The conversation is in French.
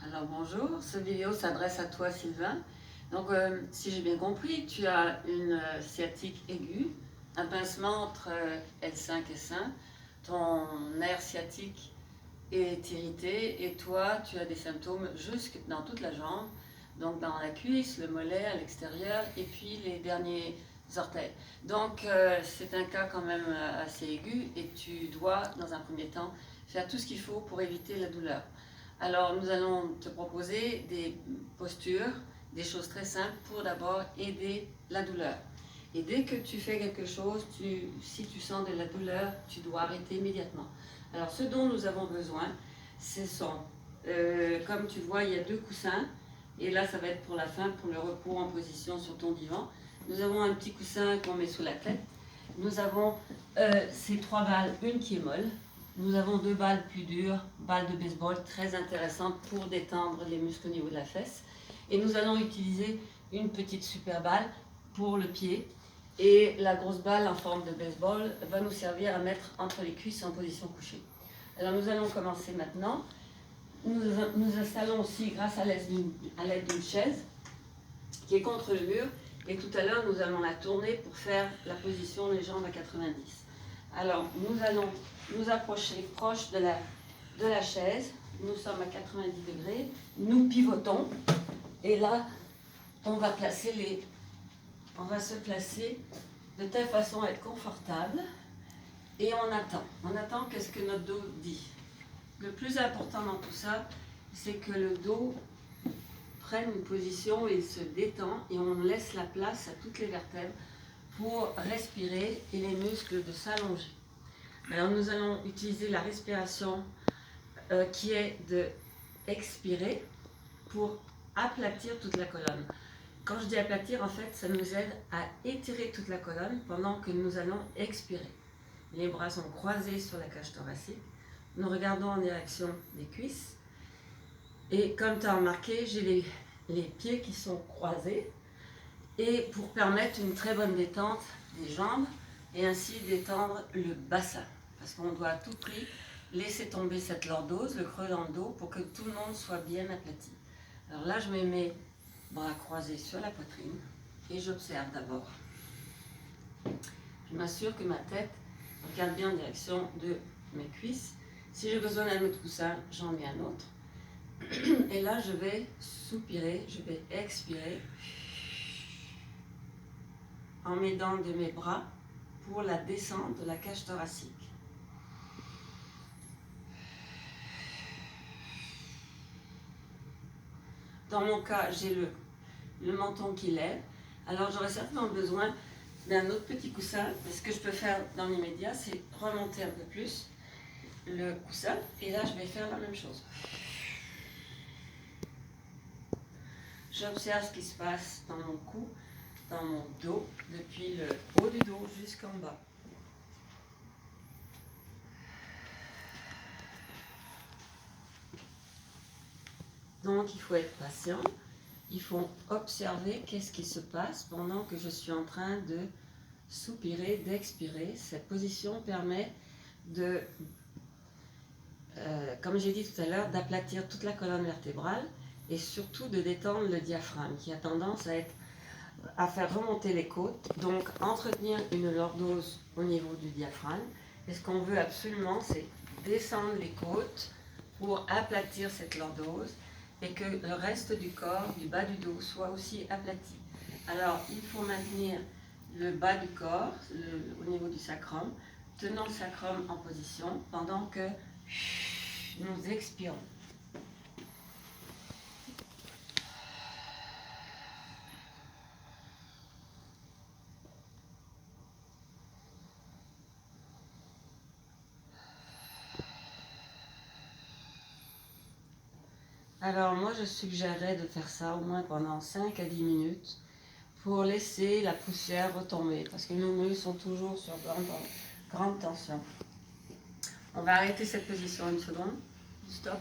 Alors bonjour, cette vidéo s'adresse à toi Sylvain. Donc si j'ai bien compris, tu as une sciatique aiguë, un pincement entre L5 et S1, ton nerf sciatique est irrité et toi tu as des symptômes jusque dans toute la jambe, donc dans la cuisse, le mollet à l'extérieur et puis les derniers orteils. Donc c'est un cas quand même assez aigu et tu dois dans un premier temps faire tout ce qu'il faut pour éviter la douleur. Alors nous allons te proposer des postures, des choses très simples pour d'abord aider la douleur. Et dès que tu fais quelque chose, si tu sens de la douleur, tu dois arrêter immédiatement. Alors ce dont nous avons besoin, ce sont, comme tu vois, il y a 2 coussins. Et là, ça va être pour la fin, pour le repos en position sur ton divan. Nous avons un petit coussin qu'on met sous la tête. Nous avons ces 3 balles, une qui est molle. Nous avons 2 balles plus dures, balles de baseball très intéressantes pour détendre les muscles au niveau de la fesse. Et nous allons utiliser une petite super balle pour le pied. Et la grosse balle en forme de baseball va nous servir à mettre entre les cuisses en position couchée. Alors nous allons commencer maintenant. Nous installons aussi grâce à l'aide d'une chaise qui est contre le mur. Et tout à l'heure, nous allons la tourner pour faire la position des jambes à 90. Alors, nous allons nous approcher proche de la chaise. Nous sommes à 90 degrés. Nous pivotons. Et là, on va se placer de telle façon à être confortable. Et on attend. On attend qu'est-ce que notre dos dit. Le plus important dans tout ça, c'est que le dos prenne une position et se détend et on laisse la place à toutes les vertèbres pour respirer et les muscles de s'allonger. Alors nous allons utiliser la respiration qui est de expirer pour aplatir toute la colonne. Quand je dis aplatir, en fait, ça nous aide à étirer toute la colonne pendant que nous allons expirer. Les bras sont croisés sur la cage thoracique. Nous regardons en direction des cuisses. Et comme tu as remarqué, j'ai les pieds qui sont croisés. Et pour permettre une très bonne détente des jambes et ainsi détendre le bassin. Parce qu'on doit à tout prix laisser tomber cette lordose, le creux dans le dos, pour que tout le monde soit bien aplati. Alors là, je mets mes bras croisés sur la poitrine et j'observe d'abord. Je m'assure que ma tête regarde bien en direction de mes cuisses. Si j'ai besoin d'un autre coussin, j'en mets un autre. Et là, je vais soupirer, je vais expirer en m'aidant de mes bras pour la descente de la cage thoracique. Dans mon cas, j'ai le menton qui lève. Alors, j'aurais certainement besoin d'un autre petit coussin. Et ce que je peux faire dans l'immédiat, c'est remonter un peu plus le coussin. Et là, je vais faire la même chose. J'observe ce qui se passe dans mon cou, dans mon dos, depuis le haut du dos jusqu'en bas. Donc, il faut être patient. Il faut observer qu'est-ce qui se passe pendant que je suis en train de soupirer, d'expirer. Cette position permet de, comme j'ai dit tout à l'heure, d'aplatir toute la colonne vertébrale et surtout de détendre le diaphragme qui a tendance à faire remonter les côtes, donc entretenir une lordose au niveau du diaphragme. Et ce qu'on veut absolument, c'est descendre les côtes pour aplatir cette lordose et que le reste du corps, du bas du dos, soit aussi aplati. Alors, il faut maintenir le bas du corps au niveau du sacrum, tenant le sacrum en position pendant que nous expirons. Alors moi je suggérerais de faire ça au moins pendant 5 à 10 minutes pour laisser la poussière retomber parce que nos muscles sont toujours sur grande tension. On va arrêter cette position une seconde. Stop.